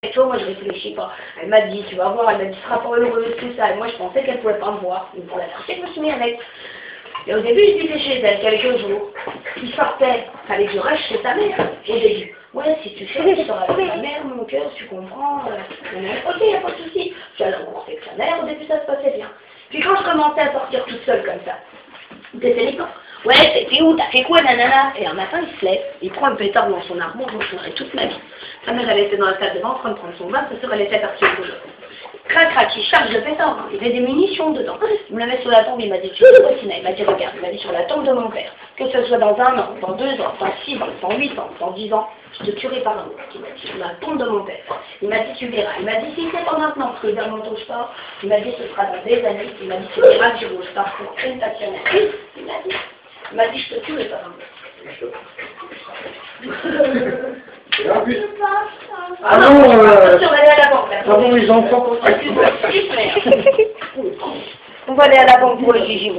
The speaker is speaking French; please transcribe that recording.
Tu vois, moi je réfléchis pas. Elle m'a dit, tu vas voir, elle m'a dit, tu seras pas heureuse, tout ça. Et moi je pensais qu'elle pouvait pas me voir. Mais pour la vérité, je me suis mis à mettre. Et au début, j'étais chez elle quelques jours. Il sortait, fallait que je reste chez ta mère au début. Ouais, si tu fais, tu seras avec ta mère, mon cœur, tu comprends. Ok, y a pas de souci. Tu allais en cours avec ta mère, au début ça se passait bien. Puis quand je commençais à sortir toute seule comme ça, t'étais les temps. Ouais, c'était où? T'as fait quoi, nanana? Et un matin, il se lève, il prend un pétard dans son armoire, je m'en souviendrai toute ma vie. Sa mère, elle était dans la salle de bain en train de prendre son bain, sa soeur, elle était partie au boulot. Crac, crac, il charge le pétard, hein. Il y avait des munitions dedans. Il me la met sur la tombe, il m'a dit, tu sais quoi, Sina? Il m'a dit, regarde, il m'a dit sur la tombe de mon père, que ce soit dans 1 an, dans 2 ans, dans 6 ans, dans 8 ans, dans 10 ans, je te tuerai par amour. Il m'a dit, sur la tombe de mon père. Il m'a dit, tu verras. Il m'a dit, si c'est pas maintenant, parce que le verre touche pas, il m'a dit, ce sera dans des années. Il m'a dit, tu verras que je bouge pas pour sensationnel. Il m'a dit, je te tuerai par amour. Ah non, on les enfants. va aller à la banque pour le Gigi.